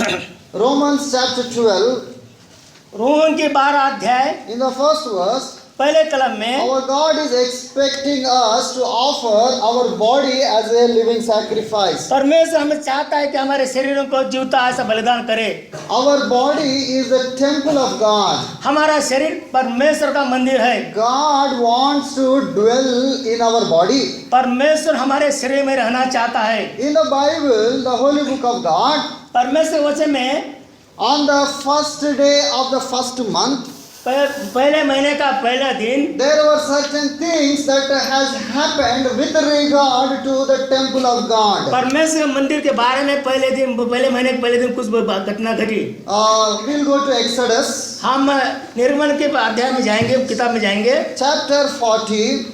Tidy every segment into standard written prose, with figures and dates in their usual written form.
Romans chapter 12, Roman के 12 अध्याय in the first verse, पहले कलम में our God is expecting us to offer our body as a living sacrifice. परमेश्वर हमें चाहता है कि हमारे शरीरों को जीवता ऐसा बलिदान करे। Our body is the temple of God. हमारा शरीर परमेश्वर का मंदिर है। God wants to dwell in our body. परमेश्वर हमारे शरीर में रहना चाहता है। In the Bible, the holy book of God, परमेश्वर वचन में on the first day of the first month, पहले महीने का पहला दिन there were certain things that has happened with regard to the temple of God. परमेश्वर मंदिर के बारे में पहले महीने के पहले दिन कुछ घटना घटी। We'll go to Exodus. हम निर्गमन के अध्याय में जाएंगे, किताब में जाएंगे। Chapter 40.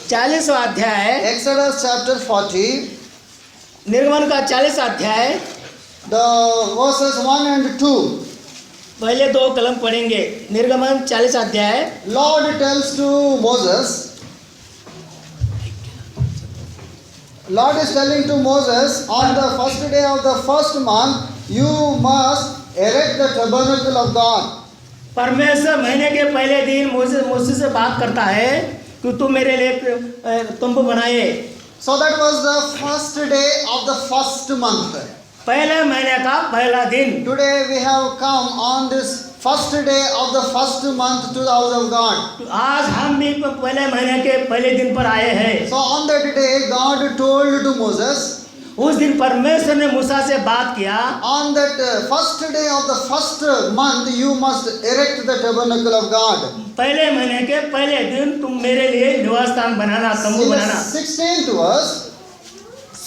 40वां अध्याय, Exodus chapter 40. निर्गमन का 40 अध्याय, The verses 1 and 2. पहले 2 कलम पढ़ेंगे। निर्गमन 40 अध्याय। Lord tells to Moses, Lord is telling to Moses, on the first day of the first month, you must erect the tabernacle of God. परमेश्वर महीने के पहले दिन मूसा से बात करता है कि तू मेरे लिए तंबू बनाए। So that was the first day of the first month. पहले महीने का पहला दिन। Today we have come on this first day of the first month to the house of God. आज हम भी पहले महीने के पहले दिन पर आए हैं। So on that day God told to Moses, उस दिन परमेश्वर ने मूसा से बात किया, on that first day of the first month you must erect the tabernacle of God. पहले महीने के पहले दिन तुम मेरे लिए निवास स्थान बनाना, तंबू In the banana. 16th verse,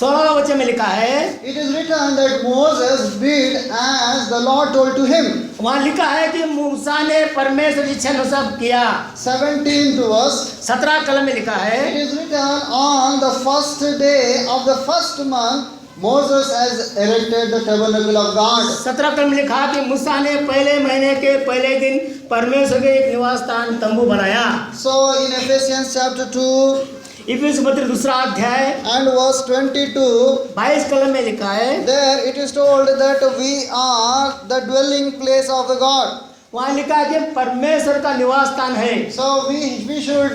16वां वचन में लिखा है, it is written that Moses did as the Lord told to him. वहाँ लिखा है कि मूसा ने परमेश्वर की इच्छा अनुसार किया। 17th verse, 17 कलम में लिखा है, it is written on the first day of the first month Moses has erected the tabernacle of God. 17 कलम में लिखा कि मूसा ने पहले महीने के पहले दिन परमेश्वर के एक निवास स्थान तंबू बनाया। So in Ephesians chapter 2 इफिसियों पत्र 2 अध्याय and verse 22, 22 कलम में लिखा है, there it is told that we are the dwelling place of the God. वहाँ लिखा है कि परमेश्वर का निवास स्थान है। So we should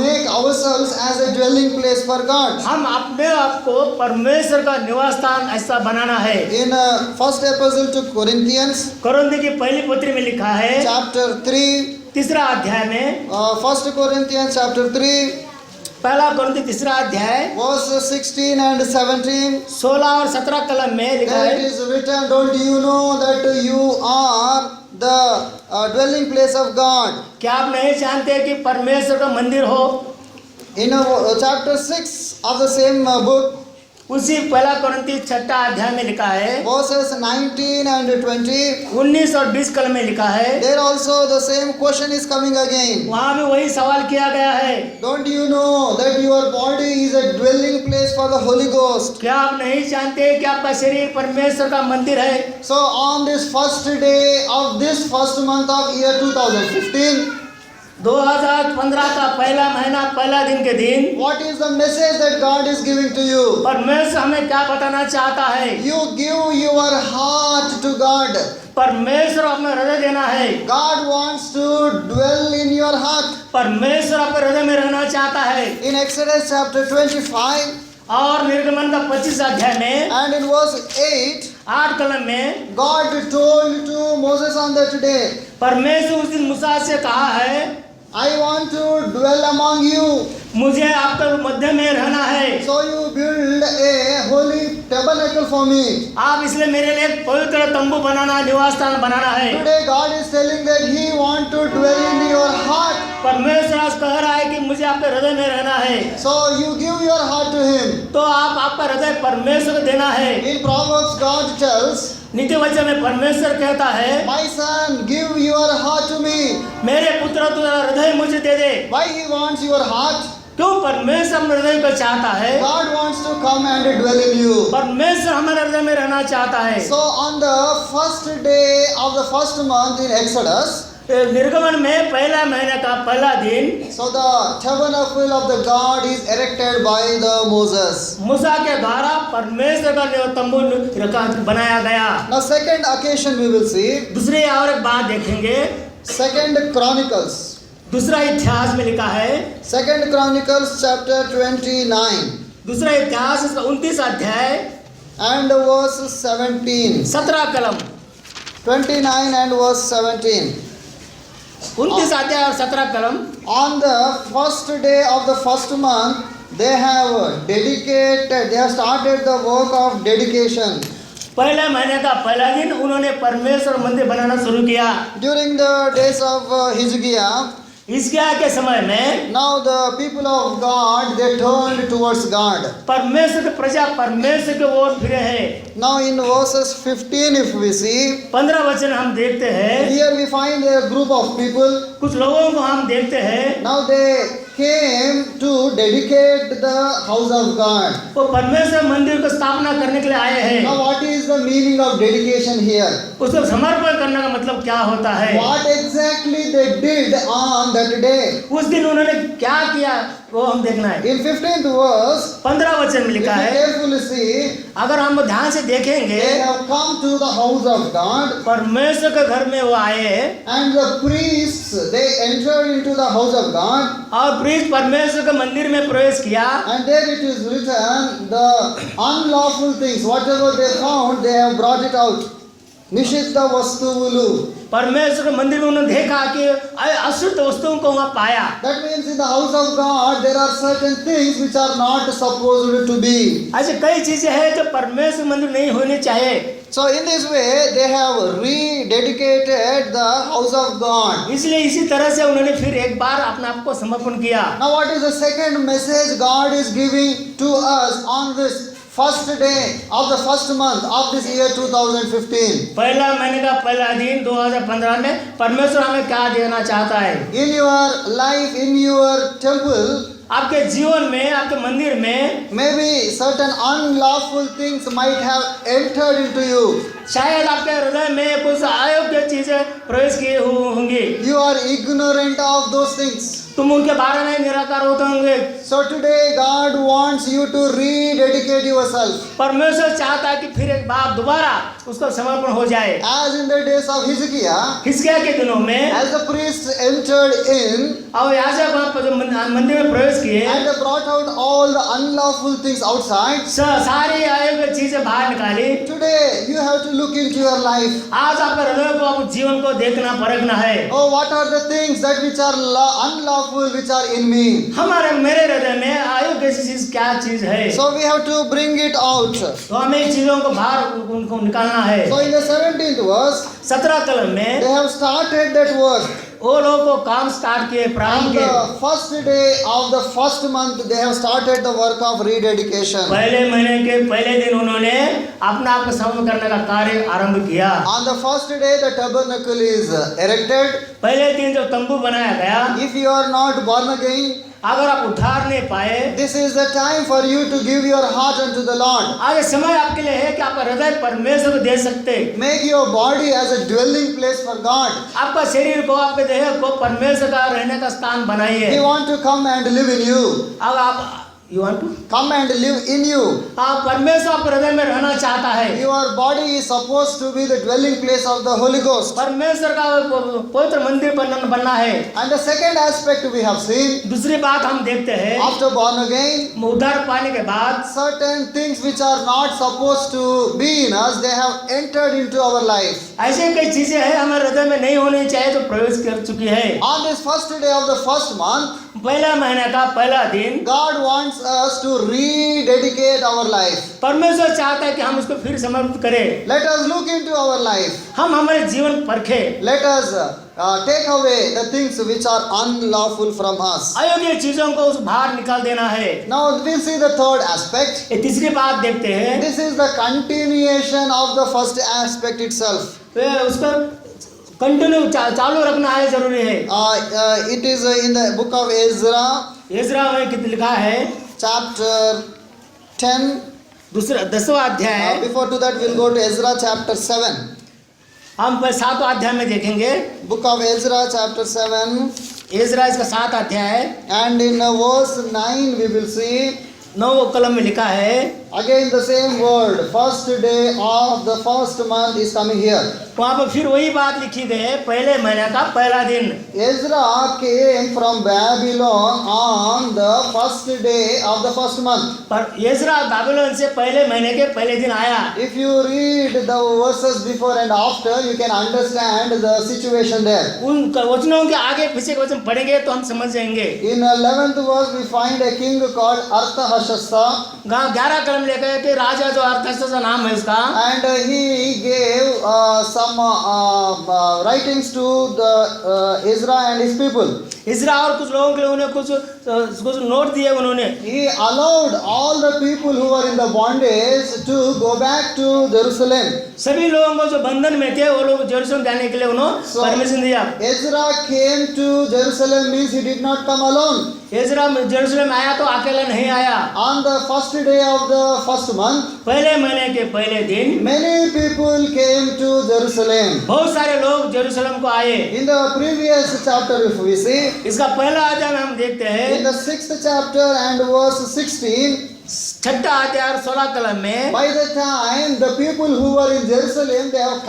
make ourselves as a dwelling place for God. हम अपने आप को परमेश्वर का निवास स्थान ऐसा बनाना है। In first epistle to Corinthians कोरिन्थियों की पहली पत्री में लिखा है, chapter 3, 3 अध्याय में, first Corinthians chapter 3 पहला कोरिन्थी 3 अध्याय verse 16 and 17, 16 और 17 कलम में लिखा there it है, is written, don't you know that you are the dwelling place of God. क्या आप नहीं जानते कि परमेश्वर का मंदिर हो? In chapter 6 of the same book, उसी पहला कोरिन्थी 6 अध्याय में लिखा है, verses 19 and 20, 19 और 20 कलम में लिखा है, there also the same question is coming again. वहाँ भी वही सवाल किया गया है, Don't you know that your body is a dwelling place for the Holy Ghost? क्या आप नहीं जानते कि आपका शरीर परमेश्वर का मंदिर है? So on this first day of this first month of year 2015, 2015 का पहला महीना पहला दिन के दिन what is the message that God is giving to you? परमेश्वर हमें क्या बताना चाहता है? You give your heart to God. परमेश्वर अपना हृदय देना है। God wants to dwell in your heart. परमेश्वर आपके हृदय में रहना चाहता है। In Exodus chapter 25 और निर्गमन का 25 अध्याय में and in verse 8, 8 कलम में God told to Moses on that day, परमेश्वर उस दिन मूसा से कहा है, I want to dwell among you. मुझे आपके मध्य में रहना है। So you build a holy tabernacle for me. आप इसलिए मेरे लिए पवित्र तंबू बनाना, निवास स्थान बनाना है। Today God is telling that He want to dwell in your heart. परमेश्वर आज कह रहा है कि मुझे आपके हृदय में रहना है। So you give your heart to Him. तो आप आपका हृदय परमेश्वर को देना है। In Proverbs God tells, नीति वचन में परमेश्वर कहता है, my son, give your heart to me. मेरे पुत्र तू हृदय मुझे दे दे। Why He wants your heart? क्यों परमेश्वर अपने हृदय को चाहता है? God wants to come and dwell in you. परमेश्वर हमारे हृदय में रहना चाहता है। So on the first day of the first month in Exodus, निर्गमन में पहला महीने का पहला दिन So the tabernacle of the God is erected by the Moses. मूसा के द्वारा परमेश्वर का तंबू बनाया गया। Now second occasion we will see, दूसरी और एक बात देखेंगे, Second Chronicles. दूसरा इतिहास में लिखा है, Second Chronicles chapter 29 दूसरा इतिहास इसका 29 अध्याय and verse 17. 17 कलम, 29 and verse 17. 29 अध्याय और 17 कलम। On the first day of the first month, they have started the work of dedication. पहले महीने का पहला दिन उन्होंने परमेश्वर मंदिर बनाना शुरू किया। During the days of Hezekiah, हिजकिय्याह के समय में now the people of God, they turned towards God. परमेश्वर की प्रजा परमेश्वर की ओर फिरे हैं। Now in verses 15 if we see, 15 वचन हम देखते हैं, here we find a group of people. कुछ लोगों को हम देखते हैं, Now they came to dedicate the house of God. वो परमेश्वर मंदिर को स्थापना करने के लिए आए हैं। Now what is the meaning of dedication here? उसको समर्पण करने का मतलब क्या होता है? What exactly they did on that day? उस दिन उन्होंने क्या किया वो हम देखना है। In 15th verse, 15 वचन में if लिखा you है, carefully see, अगर हम ध्यान से देखेंगे, they have come to the house of God, परमेश्वर के घर में वो आए and the priests, they entered into the house of God, और प्रीत परमेश्वर के मंदिर में प्रवेश किया। and there it is written, the unlawful things, whatever they found, they have brought it out. Nishiddha vastuvulu. परमेश्वर के मंदिर में उन्होंने देखा कि अशुद्ध वस्तुओं को वहाँ पाया। That means in the house of God, there are certain things which are not supposed to be. ऐसे कई चीजें हैं जो परमेश्वर मंदिर नहीं होनी चाहिए। So in this way, they have rededicated the house of God. इसलिए इसी तरह से उन्होंने फिर एक बार अपने आप को समर्पण किया। Now what is the second message God is giving to us on this first day of the first month of this year 2015? पहला महीने का पहला दिन 2015 में परमेश्वर हमें क्या देना चाहता है? In your life, in your temple, आपके जीवन में, आपके मंदिर में maybe certain unlawful things might have entered into you. शायद आपके हृदय में कुछ अयोग्य चीजें प्रवेश किए होंगी। You are ignorant of those things. तुम उनके बारे में निराकार होते होंगे। So today God wants you to rededicate yourself. परमेश्वर चाहता है कि फिर एक बार दोबारा उसका समर्पण हो जाए। As in the days of Hezekiah, हिजकिय्याह के दिनों में as the priests entered in और याजक वहाँ पर जो मंदिर में प्रवेश किए and they brought out all the unlawful things outside, सारी अयोग्य चीजें बाहर निकाली। today you have to look into your life. आज आपके हृदय को, आप जीवन को देखना परखना है। Oh, what are the things that which are unlawful, which are in me? हमारे मेरे हृदय में अयोग्य चीज क्या चीज है? So we have to bring it out. तो हमें इन चीजों को बाहर उनको निकालना है। So in the 17th verse, 17 कलम में they have started that work. वो लोग को काम स्टार्ट किए, प्रारंभ On किए। the first day of the first month, they have started the work of rededication. पहले महीने के पहले दिन उन्होंने अपना आप को समर्पण करने का कार्य आरंभ किया। On the first day, the tabernacle is erected. पहले दिन जो तंबू बनाया गया, If you are not born again, अगर आप उठार नहीं पाए, this is the time for you to give your heart unto the Lord. आज समय आपके लिए है कि आप हृदय परमेश्वर को दे सकते। Make your body as a dwelling place for God. आपका शरीर को, आपके देह को परमेश्वर का रहने का स्थान बनाइए। He want to come and live in you. अब आप You want to? Come and live in you. आप परमेश्वर आपके हृदय में रहना चाहता है। Your body is supposed to be the dwelling place of the Holy Ghost. परमेश्वर का पवित्र मंदिर बनना है। And the second aspect we have seen, दूसरी बात हम देखते हैं, after born again, उद्धार पाने के बाद certain things which are not supposed to be in us, they have entered into our life. ऐसे कई चीजें हैं हमारे हृदय में नहीं होनी चाहिए तो प्रवेश कर चुकी है। On this first day of the first month, पहला महीने का पहला दिन God wants us to rededicate our life. परमेश्वर चाहता है कि हम उसको फिर समर्पित करें। Let us look into our life. हम हमारे जीवन परखें। Let us take away the things which are unlawful from us. अयोग्य चीजों को उस बाहर निकाल देना है। Now we'll see the third aspect. ये तीसरी बात देखते हैं। This is the continuation of the first aspect itself. उसको कंटिन्यू चालू रखना है, जरूरी है। It is in the book of Ezra, इज़रा में कितना लिखा है? chapter 10. दूसरा 10वां अध्याय है। Before to that, we'll go to Ezra chapter 7. हम 7वां अध्याय में देखेंगे। Book of Ezra chapter 7, Israel इसका 7 अध्याय है, and in verse 9 we will see 9 कलम में लिखा है, again the same word, first day of the first month is coming here. वहाँ पर फिर वही बात लिखी गई है, पहले महीने का पहला दिन। Ezra came from Babylon on the first day of the first month. पर इज़रा बाबिलोन से पहले महीने के पहले दिन आया। If you read the verses before and after, you can understand the situation there. उन वचनों के आगे पीछे के वचन पढ़ेंगे तो हम समझ जाएंगे। In 11th verse, we find a king called Artahashasta, 11 कलम लेकर के राजा जो अर्थशास्त्र नाम है उसका, and he gave some writings to the Ezra and his people. इज़रा और कुछ लोगों के लिए उन्हें कुछ नोट दिए उन्होंने। He allowed all the people who were in the bondage to go back to Jerusalem. सभी लोगों को जो बंधन में थे वो लोग यरूशलेम जाने के लिए उन्होंने परमिशन दिया। Ezra came to Jerusalem means he did not come alone. इज़रा यरूशलेम आया तो अकेला नहीं आया। On the first day of the first month, पहले महीने के पहले दिन many people came to Jerusalem. बहुत सारे लोग यरूशलेम को आए। In the previous chapter, if we see, इसका पहला अध्याय में हम देखते हैं, in the 6th chapter and verse 16, 6ठा अध्याय 16 कलम में, by the time the people who were in Jerusalem, they have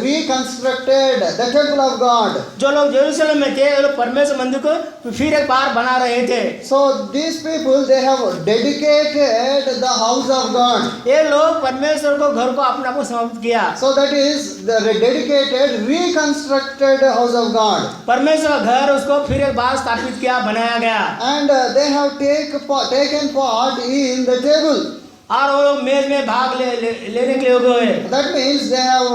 reconstructed the temple of God. जो लोग यरूशलेम में थे वो लोग परमेश्वर मंदिर को फिर एक बार बना रहे थे। So these people, they have dedicated the house of God. ये लोग परमेश्वर को घर को अपने आप को समर्पित किया। So that is the dedicated, reconstructed house of God. परमेश्वर का घर उसको फिर एक बार स्थापित किया, बनाया गया। And they have taken part in the table. और वो लोग मेज में भाग लेने के लिए हो गए। That means they have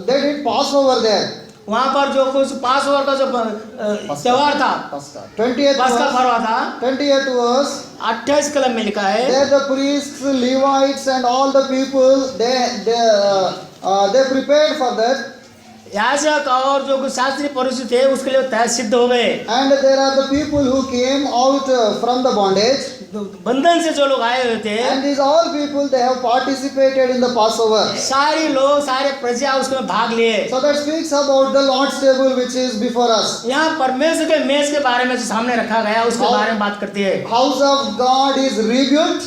they did Passover there. वहाँ पर जो कुछ पासओवर का जो त्योहार था, 20th पस्का verse, पर्व था, 20th verse. 28 कलम में लिखा है, There the priests, Levites, and all the people they prepared for that. याजक और जो कुछ शास्त्री पुरुष थे उसके लिए तय सिद्ध हो गए। And there are the people who came out from the bondage. बंधन से जो लोग आए हुए थे, And these all people, they have participated in the Passover. सारे लोग सारे प्रजा उसमें भाग लिए। So that speaks about the Lord's table which is before us. यहाँ परमेश्वर के मेज के बारे में जो सामने रखा गया उसके बारे में बात करती है। House of God is rebuilt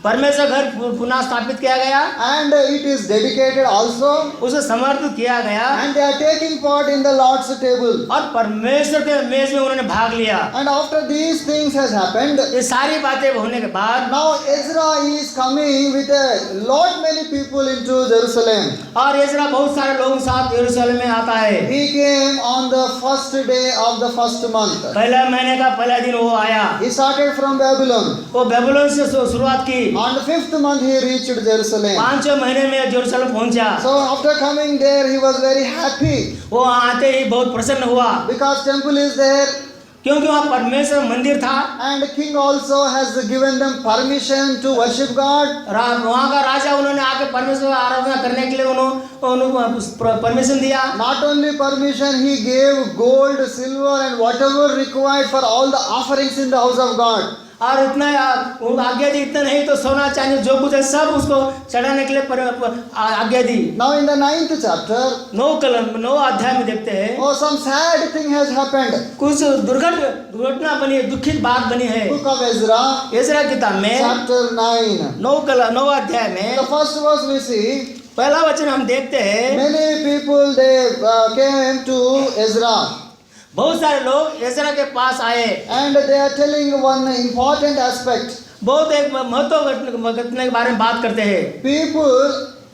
परमेश्वर घर पुनः स्थापित किया गया, and it is dedicated also. उसे समर्पित किया गया, And they are taking part in the Lord's table. और परमेश्वर के मेज में उन्होंने भाग लिया। And after these things has happened, ये सारी बातें होने के बाद now Ezra is coming with a lot many people into Jerusalem. और इज़रा बहुत सारे लोगों के साथ यरूशलेम में आता है। He came on the first day of the first month. पहला महीने का पहला दिन वो आया, He started from Babylon. वो बेबीलोन से शुरुआत की। On the 5th month he reached Jerusalem. 5वें महीने में यरूशलेम पहुंचा। So after coming there he was very happy वो आते ही बहुत प्रसन्न हुआ, because temple is there क्योंकि वहाँ परमेश्वर मंदिर था। and king also has given them permission to worship God. वहाँ का राजा उन्होंने आके परमेश्वर की आराधना करने के लिए उन्होंने परमिशन दिया। Not only permission, he gave gold, silver and whatever required for all the offerings in the house of God. और उतना आज्ञा दी, इतना नहीं तो सोना चांदी जो कुछ है सब उसको चढ़ाने के लिए आज्ञा दी। Now in the 9th chapter, 9 अध्याय में देखते हैं, oh some sad thing has happened. कुछ दुर्घटना बनी है, दुखित बात बनी है। Book of Ezra, इज़रा किताब में chapter 9. 9 अध्याय में The first verse we see, पहला वचन हम देखते हैं, many people they came to Ezra. बहुत सारे लोग इज़रा के पास आए, And they are telling one important aspect. बहुत एक महत्वपूर्ण घटना के बारे में बात करते हैं। People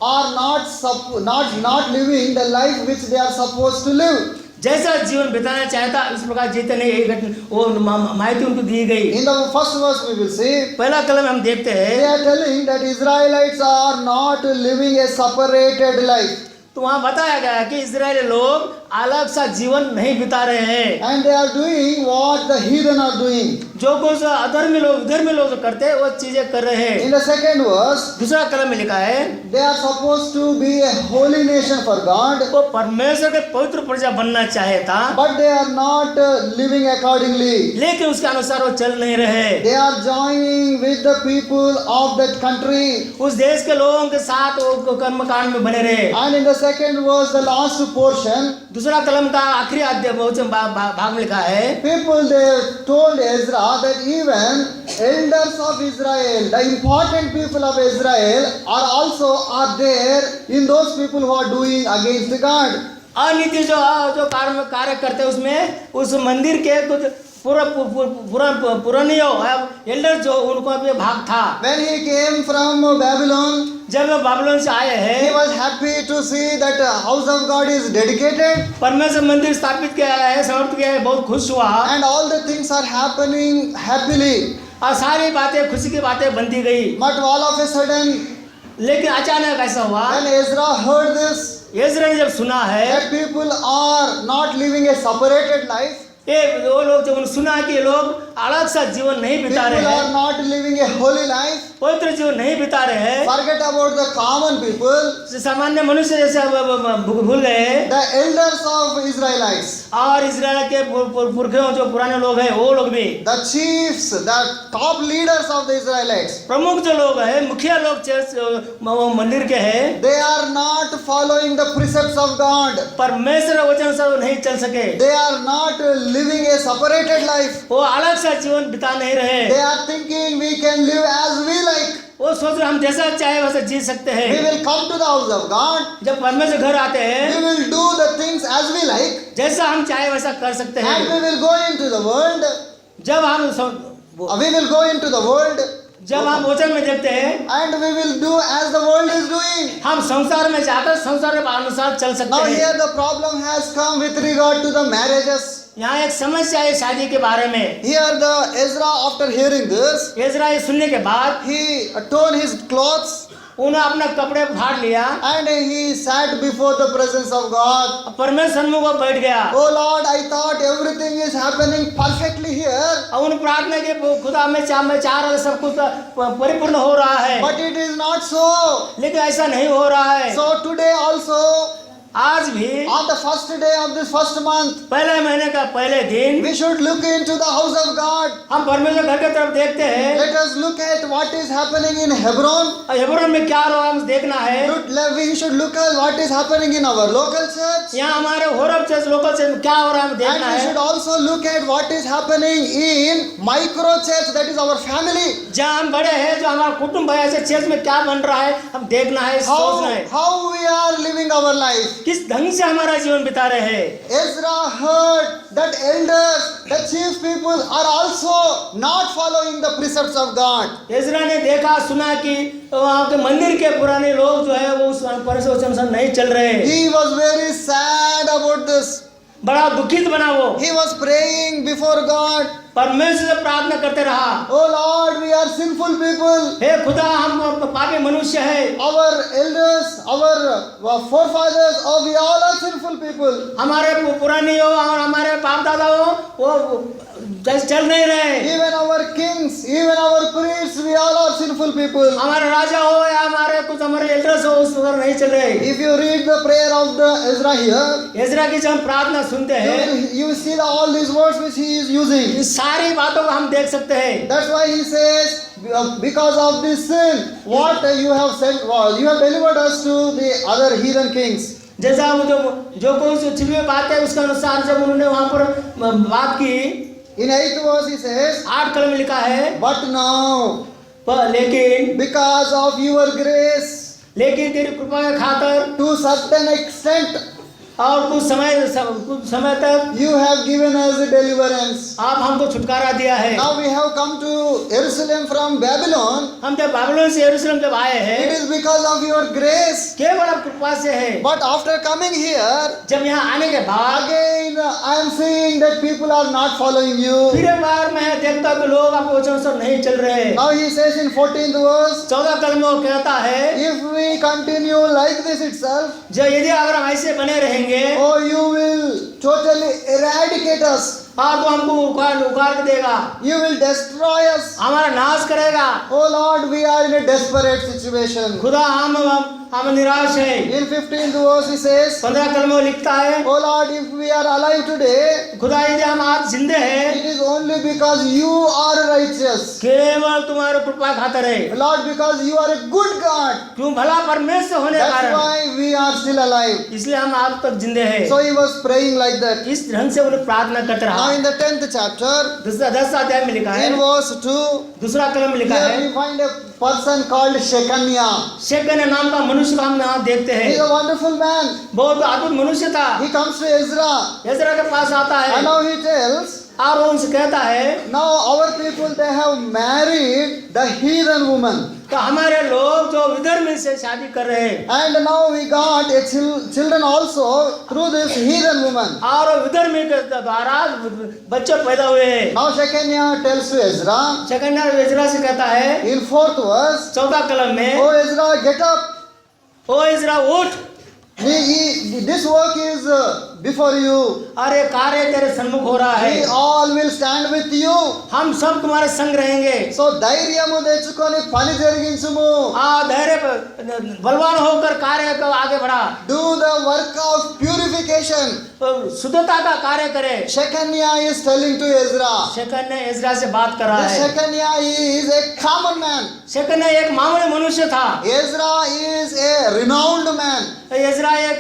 are not living the life which they are supposed to live. जैसा जीवन बिताना चाहता इस प्रकार जीते नहीं, यही घटना वो माहिती उनको दी गई। In the first verse we will see, पहला कलम हम देखते they हैं, are telling that Israelites are not living a separated life. तो वहाँ बताया गया कि इजरायली लोग अलग सा जीवन नहीं बिता रहे हैं। and they are doing what the heathen are doing. जो कुछ अधर्मी लोग धर्मी लोग करते हैं वो चीजें कर रहे हैं। In the second verse, दूसरा कलम में लिखा है they are supposed to be a holy nation for God, वो परमेश्वर के पवित्र प्रजा बनना चाहे था, but they are not living accordingly. लेकिन उसके अनुसार वो चल नहीं रहे। They are joining with the people of that country. उस देश के लोगों के साथ वो कर्मकांड में बने रहे। And in the second verse, the last portion, दूसरा कलम का आखिरी अध्याय भाग में लिखा है people they told Ezra that even elders of Israel, the important people of Israel, are there in those people who are doing against God. अनीति जो कार्य करते हैं उसमें उस मंदिर के कुछ पुरानी एल्डर जो उनको भी भाग था। When he came from Babylon, जब वो बाबिलोन से आए he हैं, was happy to see that the house of God is dedicated परमेश्वर मंदिर स्थापित किया है, समर्पित किया है, बहुत खुश हुआ and all the things are happening happily. और सारी बातें खुशी की बातें बनती गई। But all of a sudden, लेकिन अचानक ऐसा हुआ, when Ezra heard this, इस्राएल ने जब सुना है that people are not living a separated life, ये वो लोग जब सुना कि ये लोग अलग सा जीवन नहीं बिता people रहे are हैं, not living a holy life, पवित्र जीवन नहीं बिता रहे हैं, forget about the common people, सामान्य मनुष्य जैसे भूल गए, the elders of Israelites, और इस्राएल के पुरखों जो पुराने लोग हैं वो लोग भी, the chiefs, the top leaders of the Israelites, प्रमुख जो लोग हैं, मुखिया लोग चर्च मंदिर के हैं, they are not following the precepts of God. परमेश्वर वचन से वो नहीं चल सके, They are not living a separated life. वो अलग सा जीवन बिता नहीं रहे। They are thinking we can live as we like. वो सोच रहे हम जैसा चाहे वैसा जी सकते We हैं। will come to the house of God. जब परमेश्वर घर आते We हैं, will do the things as we like. जैसा हम चाहे वैसा कर सकते हैं। And we will go into the world. जब हम We will go into the world. जब हम वचन में देखते हैं, And we will do as the world is doing. हम संसार में जाकर संसार के अनुसार चल सकते Now हैं। here the problem has come with regard to the marriages. यहाँ एक समस्या है शादी के बारे में। Here the Ezra, after hearing this, इस्रा ये सुनने के बाद he torn his clothes उन्होंने अपना कपड़े फाड़ लिया, and he sat before the presence of God. परमेश्वर सन्मुख में बैठ गया। Oh Lord, I thought everything is happening perfectly here, और उन प्रार्थना के खुदा में चाह रहा सब कुछ परिपूर्ण हो रहा है, but it is not so. लेकिन ऐसा नहीं हो रहा है। So today also, आज भी on the first day of this first month, पहले महीने का पहले दिन we should look into the house of God. हम परमेश्वर घर की तरफ देखते हैं। Let us look at what is happening in Hebron. Hebron में क्या हो रहा है हम देखना है। We should look at what is happening in our local church. यहाँ हमारे होरब चर्च लोकल चर्च में क्या हो रहा है हम And देखना we should है। also look at what is happening in micro church, that is our family. जहाँ हम बड़े हैं, जो हमारा कुटुंब है, ऐसे चर्च में क्या बन रहा है हम देखना है, सोचना है How we are living our life. किस ढंग से हमारा जीवन बिता रहे हैं। Ezra heard that elders, the chief people are also not following the precepts of God. इस्रा ने देखा सुना कि वहाँ के मंदिर के पुराने लोग जो है वो उस परमेश्वर वचन से नहीं चल रहे हैं। He was very sad about this. बड़ा दुखित बना वो, He was praying before God. परमेश्वर से प्रार्थना करते रहा, Oh Lord, we are sinful people. हे खुदा हम पापी मनुष्य है, Our elders, our forefathers, oh, we all are sinful people. हमारे पुरानी हो और हमारे बाप दादा हो वो चल नहीं रहे। Even our kings, even our priests, we all are sinful people. हमारे राजा हो या हमारे कुछ हमारे एल्डर्स हो उस पर नहीं चल रहे। If you read the prayer of the Ezra here, इस्रा की जब हम प्रार्थना सुनते हैं, you see all these words which he is using. इस सारी बातों को हम देख सकते हैं। That's why he says, because of this sin, what you have said, you have delivered us to the other heathen kings. जैसा वो जो कुछ छिपी हुई बात है उसके अनुसार जब उन्होंने वहाँ पर बात की, In 8th verse he says, 8 कलम में लिखा है, but now, लेकिन because of your grace, लेकिन तेरी कृपा के खातर to certain extent, और कुछ समय तक you have given us deliverance. आप हमको छुटकारा दिया है। Now we have come to Jerusalem from Babylon. हम जब बाबिलोन से यरूशलेम जब आए It हैं is because of your grace. केवल आप कृपा से है। But after coming here, जब यहाँ आने के बाद again I am seeing that people are not following you. फिर एक बार मैं देखता हूँ कि लोग आपके वचन से नहीं चल रहे। Now he says in 14th verse, 14 कलम में वो कहता है, if we continue like this itself, जो यदि अगर हम ऐसे बने रहेंगे देंगे Oh, you will totally eradicate us. और तो हमको उखाड़ के देगा, You will destroy us. हमारा नाश करेगा। Oh Lord, we are in a desperate situation. खुदा हम निराश है। In 15th verse he says, 15 कलम में लिखता है, Oh Lord, if we are alive today, खुदा यदि हम आज जिंदे हैं, it is only because you are righteous. केवल तुम्हारे कृपा खातर है। Lord, because you are a good God. क्यों भला परमेश्वर होने के That's कारण, why we are still alive. इसलिए हम आज तक जिंदे हैं। So he was praying like that. इस ढंग से उन्हें प्रार्थना करते रहा। Now in the 10th chapter, दूसरा 10 अध्याय में लिखा है, in verse 2, दूसरा कलम में लिखा here है, we find a person called Shechaniah. शेकन नाम का मनुष्य को हम यहाँ देखते He is हैं। a wonderful man. बहुत अद्भुत मनुष्य था। He comes to Ezra Ezra के पास आता and है now he tells, और वो उनसे कहता है, now our people, they have married the heathen woman. तो हमारे लोग जो विधर्मी से शादी कर रहे हैं And now we got a children also through this heathen woman. और विधर्मी के द्वारा बच्चे पैदा हुए हैं। Now Shechaniah tells to Ezra second Ezra से कहता है, in 4th verse, 14 कलम में, Oh Ezra, get up. ओ एजरा उठ, This work is before you. अरे कार्य तेरे सम्मुख हो रहा We है, all will stand with you. हम सब तुम्हारे संग रहेंगे। So ధైర్యము తెచ్చుకొని పని జరిగించుము. धैर्य बलवान होकर कार्य को आगे बढ़ा, Do the work of purification. शुद्धता का कार्य करे। Shechaniah is telling to Ezra. शेकन ने एजरा से बात कर रहा This है। Shechaniah is a common man. शेकन ने एक मामूली मनुष्य था, Ezra is a renowned man. Ezra एक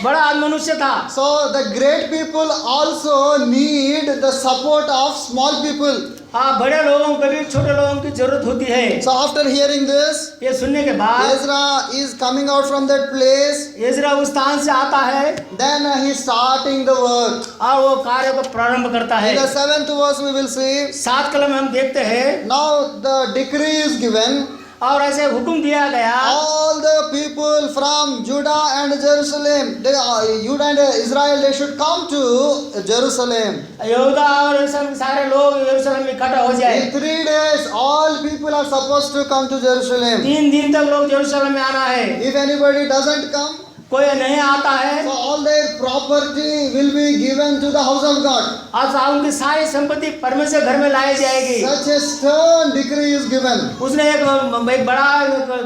बड़ा मनुष्य था। So the great people also need the support of small people. हाँ, बड़े लोगों को भी छोटे लोगों की जरूरत होती है। So after hearing this, ये सुनने के बाद Ezra is coming out from that place. Ezra उस स्थान से आता है Then he is starting the work. और वो कार्य को प्रारंभ करता है। In the 7th verse we will see, 7 कलम में हम देखते हैं, now the decree is given. और ऐसे हुक्म दिया गया, All the people from Judah and Jerusalem, Judah and Israel, they should come to Jerusalem. यहूदा और ये सब सारे लोग यरूशलेम में इकट्ठा हो जाए। In 3 days, all people are supposed to come to Jerusalem. 3 दिन तक लोग यरूशलेम में आना है। If anybody doesn't come, कोई नहीं आता है, so all their property will be given to the house of God. और उनकी सारी संपत्ति परमेश्वर घर में लाई जाएगी। Such a stern decree is given. उसने एक बड़ा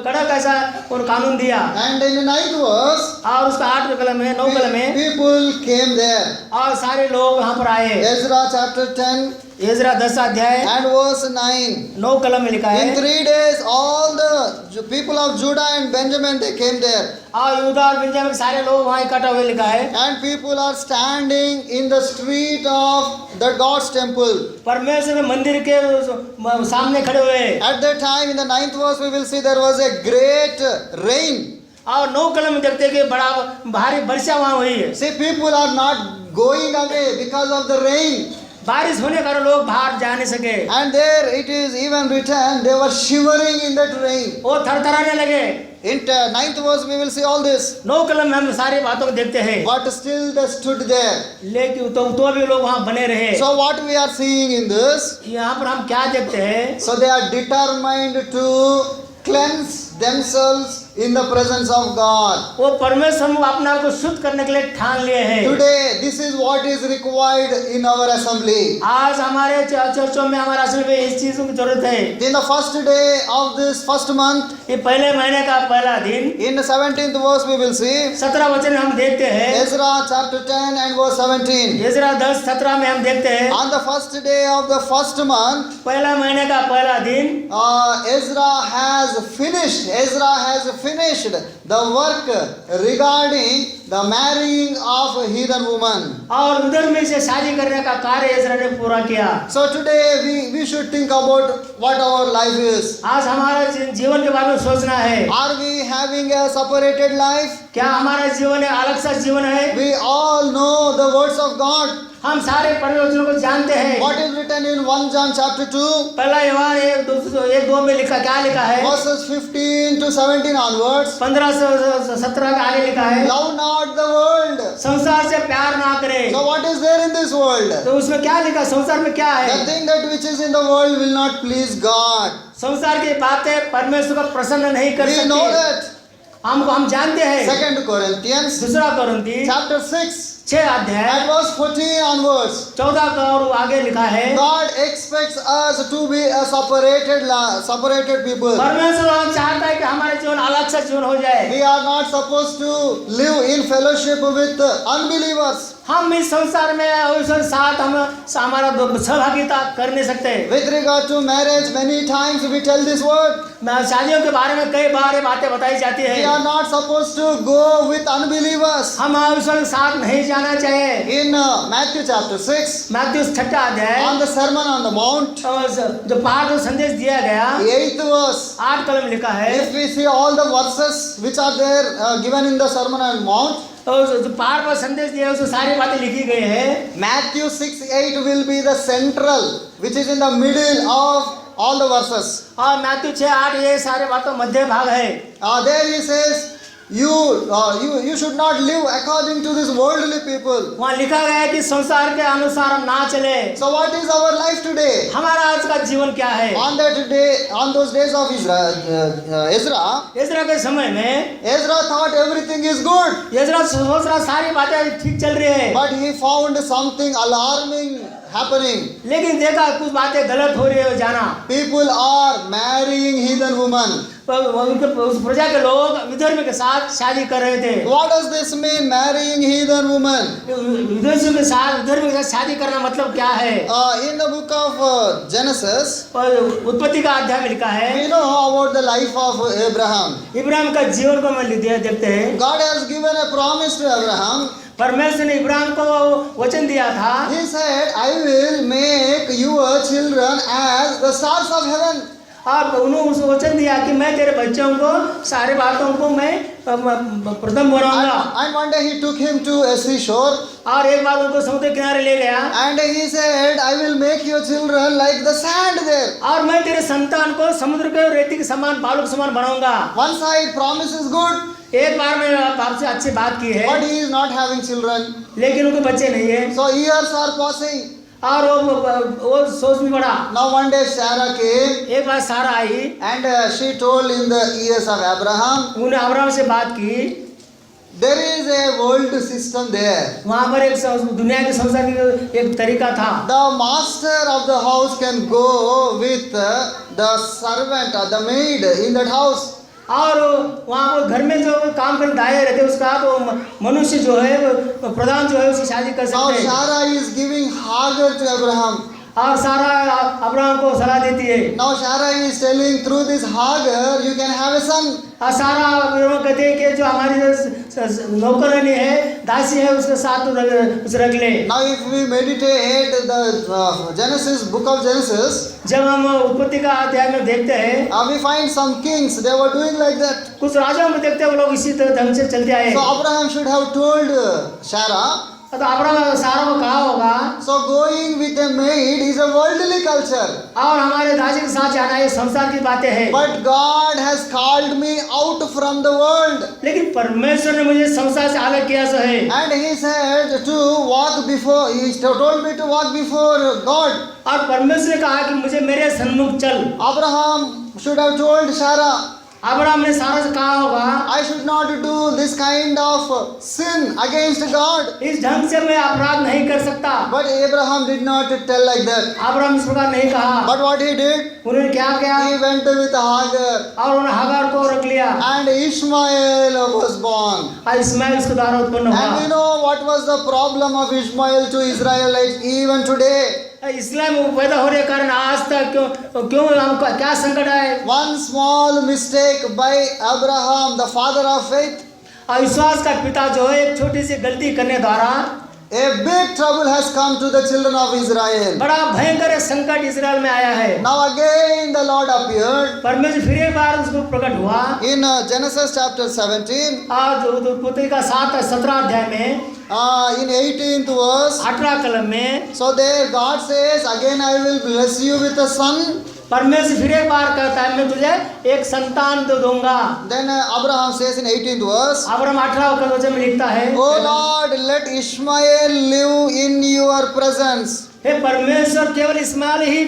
कड़क ऐसा और कानून दिया। And in the 9th verse, और उसका 8 कलम में 9 कलम में, people came there. और सारे लोग वहाँ पर आए। Ezra chapter 10 एजरा 10 अध्याय and verse 9. 9 कलम में लिखा In है, 3 days, all the people of Judah and Benjamin, they came there. और यहूदा और बिन्यामीन सारे लोग वहाँ इकट्ठा हुए लिखा है। And people are standing in the street of the God's temple. परमेश्वर के मंदिर के सामने खड़े हुए। At that time, in the 9th verse, we will see there was a great rain. और 9 कलम में देखते हैं कि बड़ा भारी वर्षा वहाँ हुई है। See, people are not going away because of the rain. बारिश होने के कारण लोग बाहर जा नहीं सके। And there it is even written, they were shivering in that rain. वो थरथराने लगे। In 9th verse, we will see all this. 9 कलम में हम सारी बातों को देखते हैं। But still they stood there. लेकिन तो भी लोग वहाँ बने रहे। So what we are seeing in this, यहाँ पर हम क्या देखते हैं? so they are determined to cleanse themselves in the presence of God. वो परमेश्वर को अपना को शुद्ध करने के लिए ठान लिए हैं। Today, this is what is required in our assembly. आज हमारे चर्चों में हमारे असल में इस चीज़ों की जरूरत है। In the first day of this first month, ये पहले महीने का पहला दिन, in the 17th verse we will see, 17 वचन हम देखते हैं। Ezra chapter 10 and verse 17. Ezra 10:17 में हम देखते हैं, On the first day of the first month, पहला महीने का पहला दिन Ezra has finished the work regarding the marrying of a heathen woman. और उधर में से शादी करने का कार्य एजरा ने पूरा किया। So today we should think about what our life is. आज हमारे जीवन के बारे में सोचना है। Are we having a separated life? क्या हमारा जीवन एक अलग सा जीवन है? We all know the words of God. हम सारे परमेश्वर को जानते हैं। What is written in 1 John chapter 2, पहला यूहन्ना 1:2 में लिखा, क्या लिखा है? verses 15 to 17 onwards. 15 से 17 का आगे लिखा है, Love not the world. संसार से प्यार ना करे। So what is there in this world? तो उसमें क्या लिखा? संसार में क्या है? The thing that which is in the world will not please God. संसार की बातें परमेश्वर को प्रसन्न नहीं कर We know सकती। that. हम जानते हैं। 2 Corinthians दूसरा कोरिन्थी chapter 6 6 अध्याय at verse 14 onwards. 14 का और आगे लिखा है, God expects us to be a separated people. परमेश्वर चाहता है कि हमारे जीवन अलग से जीवन हो जाए। We are not supposed to live in fellowship with unbelievers. हम इस संसार में उसके साथ हम हमारा सहभागिता कर नहीं सकते। With regard to marriage, many times we tell this word. शादियों के बारे में कई बार ये बातें बताई जाती We है। are not supposed to go with unbelievers. हम उसके साथ नहीं जाना चाहिए। In Matthew chapter 6, मैथ्यू 6 अध्याय on the Sermon on the Mount, जो पहाड़ को संदेश दिया गया 8th verse, 8 कलम लिखा है। if we see all the verses which are there given in the Sermon on the Mount, तो जो पहाड़ पर संदेश दिया है उसमें सारी बातें लिखी गई है। Matthew 6:8 will be the central, which is in the middle of all the verses. और मैथ्यू 6:8 ये सारे बातों मध्य भाग है। There he says, you should not live according to this worldly people. वहाँ लिखा गया है कि संसार के अनुसार हम ना चले। So what is our life today? हमारा आज का जीवन क्या है? On those days of Ezra, इज़रा के समय में Ezra thought everything is good, इज़रा सोच रहा सारी बातें ठीक चल रही है, but he found something alarming happening. लेकिन देखा कुछ बातें गलत हो रही है जाना। People are marrying heathen women. उनके उस प्रजा के लोग विधर्मी के साथ शादी कर रहे थे। What does this mean, marrying heathen women? विदेशियों के साथ विधर्मी के साथ शादी करना मतलब क्या है? In the book of Genesis, उत्पत्ति का अध्याय में लिखा है, we know about the life of Abraham. Ibrahim का जीवन को हम देखते हैं। God has given a promise to Abraham. परमेश्वर ने इब्राहिम को वचन दिया था। He said, I will make your children as the stars of heaven. और उन्होंने उस वचन दिया कि मैं तेरे बच्चों को सारे बातों को मैं प्रथम बनाऊंगा। And one day he took him to a seashore. और एक बार उनको समुद्र किनारे ले गया। And he said, I will make your children like the sand there. और मैं तेरे संतान को समुद्र के रेती के समान बालू के समान बनाऊंगा। One side promise is good, एक बार मैंने आपसे अच्छी बात की है, but he is not having children. लेकिन उनके बच्चे नहीं है। So years are passing. और वो सोच भी बड़ा। Now one day Sarah came एक बार सारा आई, and she told in the ears of Abraham, उन्हें अब्राहम से बात की, there is a world system there. वहाँ पर एक दुनिया के संसार की एक तरीका था। The master of the house can go with the servant or the maid in that house. और वहाँ पर घर में जो काम करने आए रहते उसका तो मनुष्य जो है प्रधान जो है उसकी शादी कर Now सकते हैं। Sarah is giving Hagar to Abraham. और सारा अब्राहम को सलाह देती है। Now Sarah is telling through this Hagar you can have a son. और सारा अब्राहम कहते हैं कि जो हमारी नौकरानी है दासी है उसके साथ उसे रख ले। Now if we meditate the Genesis, book of Genesis, जब हम उत्पत्ति का अध्याय में देखते हैं we find some kings, they were doing like that. कुछ राजाओं में देखते हैं वो लोग इसी तरह ढंग से चलते आए। So Abraham should have told Sarah. तो अब्राहम सारा को कहा होगा। So going with a maid is a worldly culture. और हमारे दासी के साथ जाना ये संसार की बातें हैं। But God has called me out from the world. लेकिन परमेश्वर ने मुझे संसार से अलग किया सो है। And he said to walk before, he told me to walk before God. और परमेश्वर ने कहा कि मुझे मेरे सन्मुख चल। Abraham should have told Sarah, Abraham ने सारा से कहा होगा, I should not do this kind of sin against God. इस ढंग से मैं अपराध नहीं कर सकता। But Abraham did not tell like that. Abraham इस प्रकार नहीं कहा। But what he did, उन्होंने क्या किया? he went with Hagar. और उन्होंने हागार को रख लिया। And Ishmael was born. और इस्माइल उसके द्वारा उत्पन्न And we हुआ। know what was the problem of Ishmael to Israelites even today. इस्लाम पैदा होने के कारण आज तक क्यों हमको क्या संकट है? One small mistake by Abraham, the father of faith, अविश्वास का पिता जो है एक छोटी सी गलती करने द्वारा a big trouble has come to the children of Israel. बड़ा भयंकर संकट इस्राएल में आया है। Now again the Lord appeared परमेश्वर फिर एक बार उसको प्रकट हुआ। in Genesis chapter 17, आज उत्पत्ति का 17 अध्याय में in 18th verse. 18 कलम में So there God says, again I will bless you with a son. परमेश्वर फिर एक बार कहता है मैं तुझे एक संतान दे दूंगा। Then Abraham says in 18th verse, Abraham 18 वचन में लिखता है, O Lord, let Ishmael live in your presence. हे परमेश्वर केवल इस्माइल ही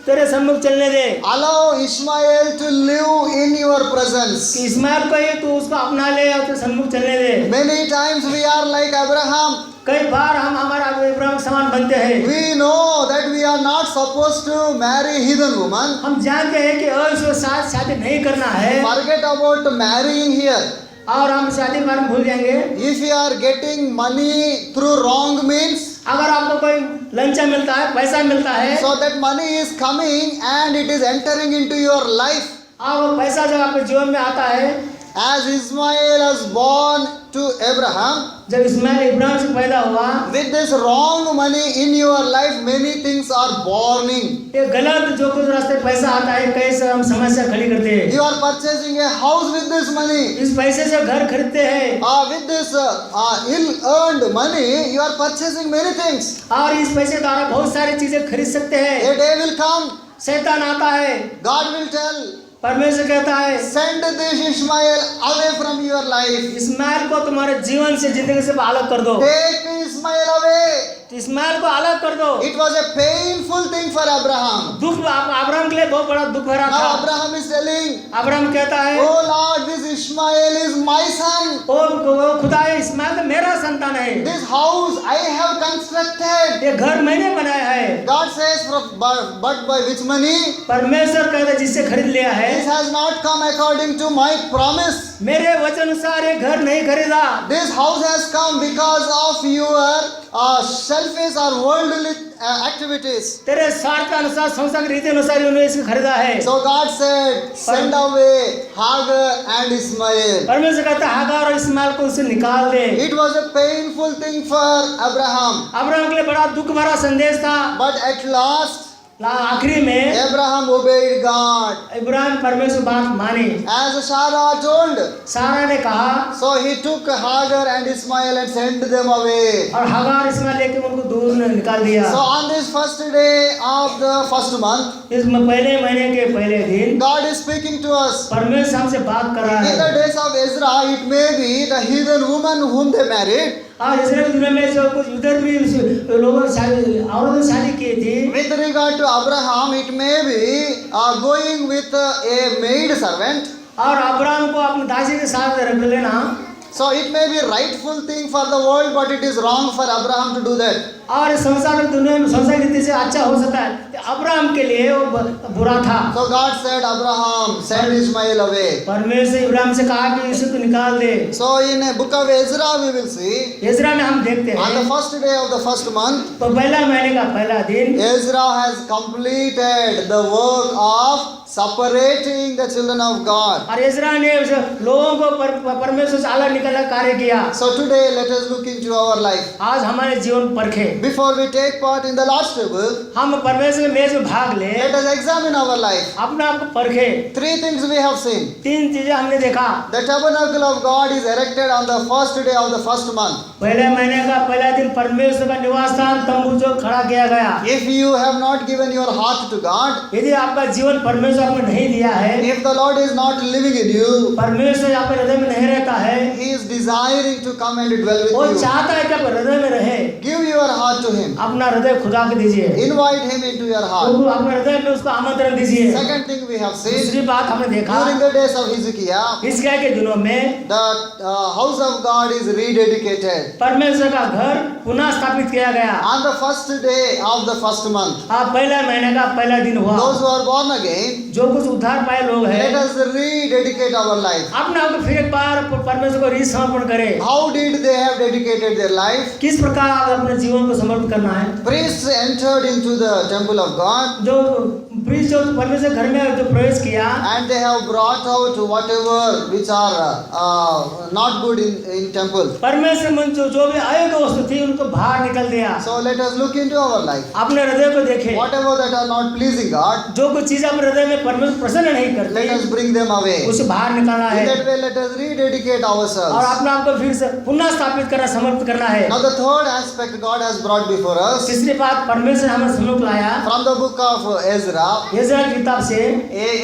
तेरे सम्मुख चलने दे। Allow Ishmael to live in your presence. कि इस्माइल को ही तू उसको अपना ले और तेरे सन्मुख चलने दे। Many times we are like Abraham. कई बार हम हमारा इब्राहिम के समान बनते हैं। We know that we are not supposed to marry heathen woman. हम जानते हैं कि उसके साथ शादी नहीं करना है Forget about marrying here. और हम शादी के बारे में भूल जाएंगे। If you are getting money through wrong means, अगर आपको कोई लंचा मिलता है, पैसा मिलता है, so that money is coming and it is entering into your life. और वो पैसा जब आपके जीवन में आता है, As Ismail was born to Abraham, जब इस्माइल इब्राहिम से पैदा हुआ, with this wrong money in your life, many things are borning. ये गलत जो कुछ रास्ते पैसा आता है, कैसे हम समस्या खड़ी करते हैं। You are purchasing a house with this money. इस पैसे से घर खरीदते हैं With this ill-earned money, you are purchasing many things. और इस पैसे द्वारा बहुत सारी चीजें खरीद सकते हैं। A day will come, शैतान आता है, God will tell, परमेश्वर कहता है send this Ishmael away from your life. Ismail को तुम्हारे जीवन से, जिंदगी से अलग कर दो। Take Ishmael away. इस्माइल को अलग कर दो। It was a painful thing for Abraham. दुख अब्राहम के लिए बहुत बड़ा दुख भरा Now था। Abraham is telling, अब्राहम कहता है, oh Lord, this Ishmael is my son. ओ खुदा, इस्माइल तो मेरा संतान है, This house I have constructed. ये घर मैंने बनाया है। God says, but by which money? परमेश्वर कहता है जिससे खरीद लिया है, This has not come according to my promise. मेरे वचन अनुसार ये घर नहीं खरीदा। This house has come because of your selfish or worldly activities. तेरे स्वार्थ अनुसार, संसार की रीति अनुसार उन्होंने इसको खरीदा है। So God said, send away Hagar and Ishmael. परमेश्वर कहता है हागार और इस्माइल को उससे निकाल दे। It was a painful thing for Abraham. Abraham के लिए बड़ा दुख भरा संदेश था। But at last, आखिरी में Abraham obeyed God. इब्राहिम परमेश्वर बात मानी। As Sarah told, सारा ने कहा, so he took Hagar and Ishmael and sent them away. और हागार इस्माइल लेके उनको दूर निकाल दिया। So on this first day of the first month, इस पहले महीने के पहले दिन God is speaking to us. परमेश्वर हमसे बात कर रहा In the है। days of Ezra, it may be the heathen woman whom they married. और इस्राएल दुनिया में जो कुछ उधर भी लोगों ने शादी, औरतों ने शादी की थी। With regard to Abraham, it may be going with a maid servant. और अब्राहम को अपने दासी के साथ रख लेना। So it may be rightful thing for the world, but it is wrong for Abraham to do that. और संसार दुनिया में संसार रीति से अच्छा हो सकता है, अब्राहम के लिए वो बुरा था। So God said, Abraham, send Ishmael away. परमेश्वर इब्राहिम से कहा कि इसे तो निकाल दे। So in a book of Ezra, we will see, इज़रा में हम देखते on the हैं, first day of the first month, तो पहला महीने का पहला दिन Ezra has completed the work of separating the children of God. और इज़रा ने लोगों को परमेश्वर से अलग निकालने का कार्य किया। So today, let us look into our life. आज हमारे जीवन परखे, Before we take part in the Lord's table, हम परमेश्वर के मेज में भाग ले, let us examine our life. अपने आप को परखे। Three things we have seen. तीन चीजें हमने देखा। The tabernacle of God is erected on the first day of the first month. पहले महीने का पहला दिन परमेश्वर का निवास स्थान तंबू जो खड़ा किया गया। If you have not given your heart to God, यदि आपका जीवन परमेश्वर आपको नहीं दिया है, if the Lord is not living in you, परमेश्वर आपके हृदय में नहीं रहता है, He is desiring to come and dwell वो with you. चाहता है कि आप हृदय में रहे। Give your heart to Him. अपना हृदय खुदा को दीजिए, Invite Him into your heart. तो अपने हृदय में उसको आमंत्रण दीजिए। Second thing we have seen, दूसरी बात हमने देखा, during the days of Hezekiah, हिजकिय्याह के दिनों में the house of God is rededicated. परमेश्वर का घर पुनः स्थापित किया गया। On the first day of the first month, पहला महीने का पहला दिन हुआ। those who are born again, जो कुछ उद्धार पाए लोग let हैं, us rededicate our life. अपने आप को फिर एक बार परमेश्वर को समर्पण करें। How did they have dedicated their life? किस प्रकार आप अपने जीवन को समर्पित करना है। Priests entered into the temple of God, जो प्रीस्ट जो परमेश्वर घर में जो प्रवेश किया, and they have brought out whatever which are not good in temple. परमेश्वर में जो भी अयोग्य वस्तु थी उनको बाहर निकल दिया। So let us look into our life. अपने हृदय को देखें, Whatever that are not pleasing God, जो कुछ चीज अपने हृदय में परमेश्वर प्रसन्न नहीं let us करती, bring them away. उसे बाहर निकालना In है that way, let us rededicate और ourselves. अपने आप को फिर से पुनः स्थापित करना, समर्पित करना है। Now the third aspect God has brought before us तीसरी बात परमेश्वर हमें सम्मुख लाया from the book of Ezra. Israel की किताब से।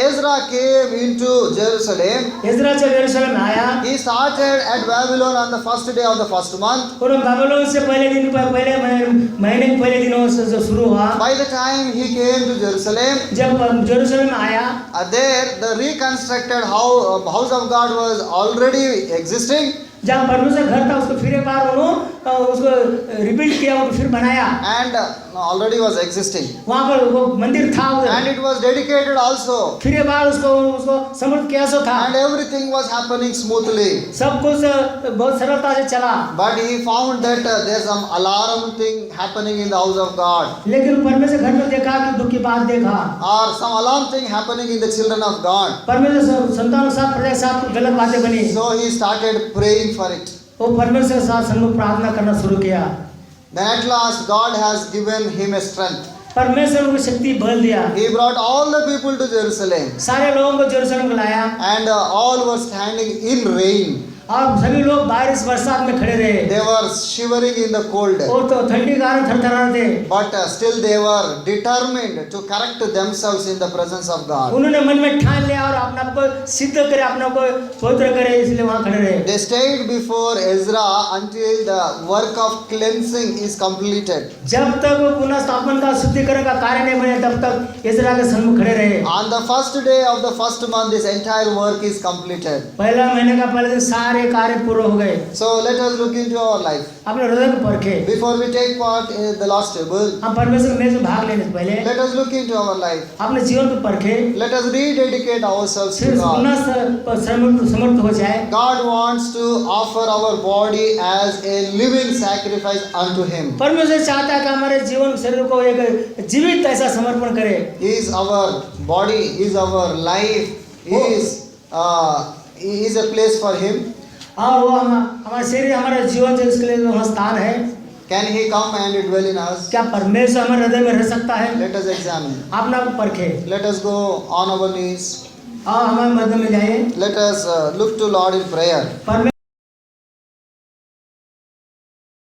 Ezra came into Jerusalem. Israel से यरूशलेम में आया। He started at Babylon on the first day of the first month. और बाबिलोन से पहले दिन पहले महीने के पहले दिनों से जो शुरू हुआ। By the time he came to Jerusalem, जब यरूशलेम में आया there the reconstructed house of God was already existing, जहाँ परमेश्वर घर था उसको फिर एक बार उन्होंने उसको रिबिल्ड किया और फिर बनाया। and already was existing, वहाँ पर वो मंदिर था उधर। and it was dedicated also, फिर एक बार उसको समर्पित किया सो था। and everything was happening smoothly. सब कुछ बहुत सरलता से चला। But he found that there's some alarm thing happening in the house of God, लेकिन परमेश्वर घर में देखा कि दुख की बात देखा। or some alarm thing happening in the children of God. परमेश्वर संतानों के साथ प्रजा के साथ गलत बातें बनी। So he started praying for it. वो परमेश्वर के साथ सम्मुख प्रार्थना करना शुरू किया। Then at last God has given him a strength. परमेश्वर उनको शक्ति बल दिया। He brought all the people to Jerusalem, सारे लोगों को यरूशलेम को लाया and all were standing in rain. और सभी लोग बारिश बरसात में खड़े रहे। They were shivering in the cold, और तो ठंडी के कारण थरथरा रहे थे। but still they were determined to correct themselves in the presence of God. उन्होंने मन में ठान लिया और अपने आप को सिद्ध करे, अपने आप को पवित्र करे, इसलिए वहाँ खड़े रहे। They stayed before Ezra until the work of cleansing is completed. जब तक वो पुनः स्थापन का शुद्धिकरण का कार्य नहीं बने तब तक इज़राइल के सम्मुख खड़े रहे। On the first day of the first month, this entire work is completed. पहला महीने का पहले दिन सारे कार्य पूरे हो गए। So let us look into our life. अपने हृदय को परखे। Before we take part in the Lord's table, हम परमेश्वर के मेज में भाग लेने से पहले let us look into our life. अपने जीवन को परखे, Let us rededicate ourselves to फिर God. पुनः समर्थ हो जाए। God wants to offer our body as a living sacrifice unto Him. परमेश्वर चाहता है कि हमारे जीवन शरीर को एक जीवित ऐसा समर्पण करे। He is our body, He is our life, He is a place for Him. और वो हमारा शरीर हमारा जीवन जो इसके लिए वहाँ स्थान है। Can He come and dwell in us? क्या परमेश्वर हमारे हृदय में रह सकता है? Let us examine. अपना को परखे Let us go on our knees. और हमारे मध्य में जाइए। Let us look to Lord in prayer. परमेश्वर